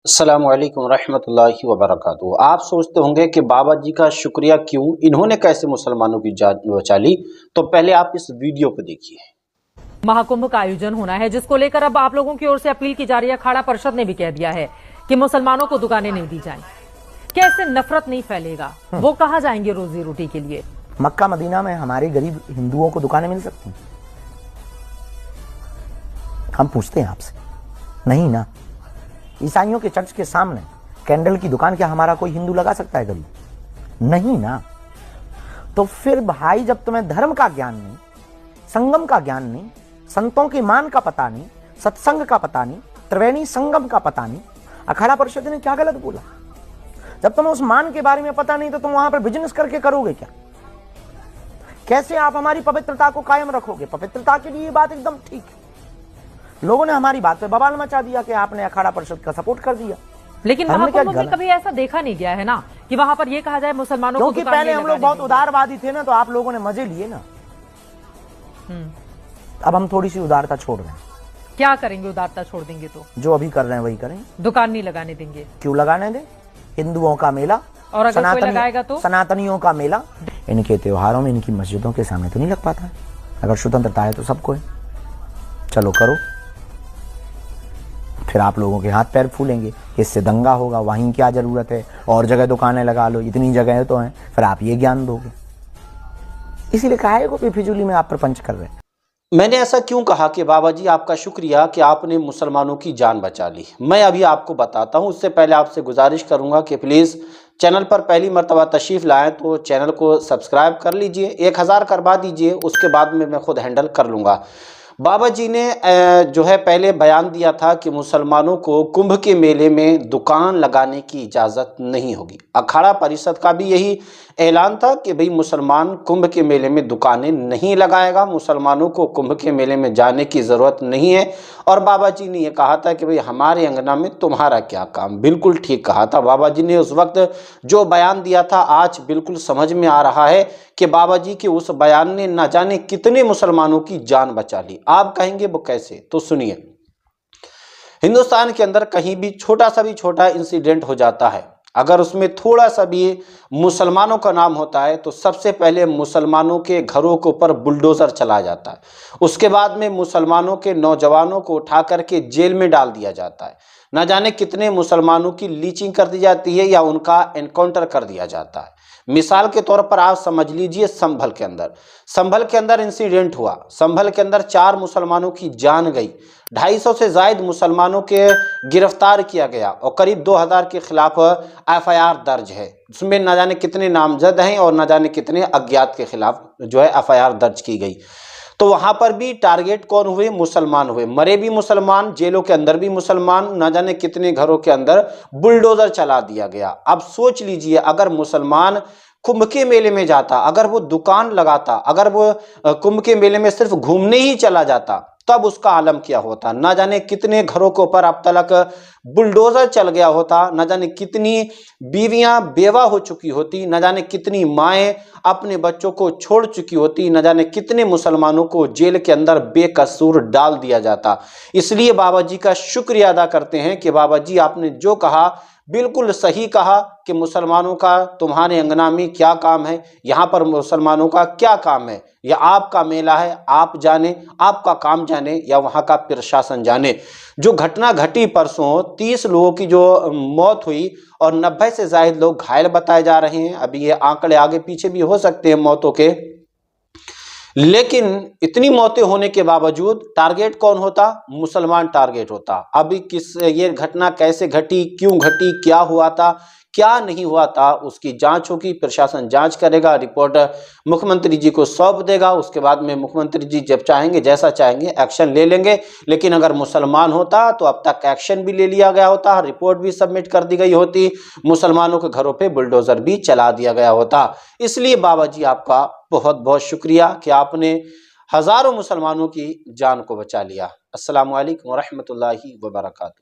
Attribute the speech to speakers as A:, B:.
A: अस्सलामु अलैकुम रहमतुल्लाहि व बरकातुहू। आप सोचते होंगे कि बाबा जी का शुक्रिया क्यों, इन्होंने कैसे मुसलमानों की जान बचा ली। तो पहले आप इस वीडियो को देखिए।
B: महाकुंभ का आयोजन होना है, जिसको लेकर अब आप लोगों की ओर से अपील की जा रही है। अखाड़ा परिषद ने भी कह दिया है कि मुसलमानों को दुकानें नहीं दी जाएं। कैसे नफरत नहीं फैलेगा, वो कहाँ जाएंगे रोजी रोटी के लिए।
C: मक्का मदीना में हमारे गरीब हिंदुओं को दुकानें मिल सकती हैं? हम पूछते हैं आपसे, नहीं ना। ईसाइयों के चर्च के सामने कैंडल की दुकान क्या हमारा कोई हिंदू लगा सकता है गरीब? नहीं ना। तो फिर भाई, जब तुम्हें धर्म का ज्ञान नहीं, संगम का ज्ञान नहीं, संतों के मान का पता नहीं, सत्संग का पता नहीं, त्रिवेणी संगम का पता नहीं, अखाड़ा परिषद ने क्या गलत बोला? जब तुम्हें उस मान के बारे में पता नहीं तो तुम वहां पर बिजनेस करके करोगे क्या? कैसे आप हमारी पवित्रता को कायम रखोगे? पवित्रता के लिए ये बात एकदम ठीक है। लोगों ने हमारी बात पे बवाल मचा दिया कि आपने अखाड़ा परिषद का सपोर्ट कर दिया।
B: लेकिन महाकुंभ में कभी ऐसा देखा नहीं गया है ना कि वहां पर ये कहा जाए मुसलमानों को,
C: क्योंकि पहले हम लोग बहुत उदारवादी थे ना, तो आप लोगों ने मजे लिए ना। अब हम थोड़ी सी उदारता छोड़ रहे हैं।
B: क्या करेंगे? उदारता छोड़ देंगे तो
C: जो अभी कर रहे हैं वही करेंगे।
B: दुकान नहीं लगाने देंगे।
C: क्यों लगाने दें? हिंदुओं का मेला,
B: और अगर कोई लगाएगा तो
C: सनातनियों का मेला। इनके त्योहारों में इनकी मस्जिदों के सामने तो नहीं लग पाता है। अगर स्वतंत्रता है तो सबको है, चलो करो। फिर आप लोगों के हाथ पैर फूलेंगे, इससे दंगा होगा, वहीं क्या जरूरत है, और जगह दुकानें लगा लो, इतनी जगह तो हैं। फिर आप ये ज्ञान दोगे, इसीलिए काहे को बेफिजूली में आप प्रपंच कर रहे हैं।
A: मैंने ऐसा क्यों कहा कि बाबा जी आपका शुक्रिया कि आपने मुसलमानों की जान बचा ली, मैं अभी आपको बताता हूं। उससे पहले आपसे गुजारिश करूंगा कि प्लीज़ चैनल पर पहली मर्तबा तशरीफ़ लाएं तो चैनल को सब्सक्राइब कर लीजिए, 1000 करवा दीजिए, उसके बाद में मैं खुद हैंडल कर लूँगा। बाबा जी ने जो है पहले बयान दिया था कि मुसलमानों को कुंभ के मेले में दुकान लगाने की इजाज़त नहीं होगी। अखाड़ा परिषद का भी यही ऐलान था कि भाई मुसलमान कुंभ के मेले में दुकानें नहीं लगाएगा, मुसलमानों को कुंभ के मेले में जाने की ज़रूरत नहीं है। और बाबा जी ने यह कहा था कि भाई हमारे अंगना में तुम्हारा क्या काम। बिल्कुल ठीक कहा था बाबा जी ने उस वक्त जो बयान दिया था। आज बिल्कुल समझ में आ रहा है कि बाबा जी के उस बयान ने न जाने कितने मुसलमानों की जान बचा ली। आप कहेंगे वो कैसे, तो सुनिए। हिंदुस्तान के अंदर कहीं भी छोटा इंसिडेंट हो जाता है, अगर उसमें थोड़ा सा भी मुसलमानों का नाम होता है तो सबसे पहले मुसलमानों के घरों के ऊपर बुलडोज़र चला जाता है। उसके बाद में मुसलमानों के नौजवानों को उठा करके जेल में डाल दिया जाता है। न जाने कितने मुसलमानों की लीचिंग कर दी जाती है या उनका एनकाउंटर कर दिया जाता है। मिसाल के तौर पर आप समझ लीजिए, संभल के अंदर इंसिडेंट हुआ। संभल के अंदर 4 मुसलमानों की जान गई, 250 से ज़ायद मुसलमानों के गिरफ्तार किया गया और करीब 2000 के खिलाफ एफआईआर दर्ज है। उसमें न जाने कितने नामजद हैं और न जाने कितने अज्ञात के खिलाफ जो है एफआईआर दर्ज की गई। तो वहां पर भी टारगेट कौन हुए? मुसलमान हुए। मरे भी मुसलमान, जेलों के अंदर भी मुसलमान, न जाने कितने घरों के अंदर बुलडोजर चला दिया गया। अब सोच लीजिए, अगर मुसलमान कुंभ के मेले में जाता, अगर वो दुकान लगाता, अगर वो कुंभ के मेले में सिर्फ घूमने ही चला जाता, तब उसका आलम क्या होता। न जाने कितने घरों के ऊपर अब तक बुलडोजर चल गया होता, न जाने कितनी बीवियां बेवा हो चुकी होती, न जाने कितनी माएँ अपने बच्चों को छोड़ चुकी होती, न जाने कितने मुसलमानों को जेल के अंदर बेकसूर डाल दिया जाता। इसलिए बाबा जी का शुक्रिया अदा करते हैं कि बाबा जी आपने जो कहा बिल्कुल सही कहा कि मुसलमानों का तुम्हारे अंगना में क्या काम है, यहाँ पर मुसलमानों का क्या काम है। या आपका मेला है, आप जाने, आपका काम जाने या वहाँ का प्रशासन जाने। जो घटना घटी परसों, 30 लोगों की जो मौत हुई और 90 से ज़ायद लोग घायल बताए जा रहे हैं। अभी ये आंकड़े आगे पीछे भी हो सकते हैं मौतों के, लेकिन इतनी मौतें होने के बावजूद टारगेट कौन होता? मुसलमान टारगेट होता। अभी ये घटना कैसे घटी, क्यों घटी, क्या हुआ था, क्या नहीं हुआ था, उसकी जांच होगी। प्रशासन जांच करेगा, रिपोर्ट मुख्यमंत्री जी को सौंप देगा। उसके बाद में मुख्यमंत्री जी जब चाहेंगे, जैसा चाहेंगे एक्शन ले लेंगे। लेकिन अगर मुसलमान होता तो अब तक एक्शन भी ले लिया गया होता, रिपोर्ट भी सबमिट कर दी गई होती, मुसलमानों के घरों पे बुलडोजर भी चला दिया गया होता। इसलिए बाबा जी आपका बहुत बहुत शुक्रिया कि आपने हजारों मुसलमानों की जान को बचा लिया। अस्सलामु अलैकुम व रहमतुल्लाहि व बरकातुहू।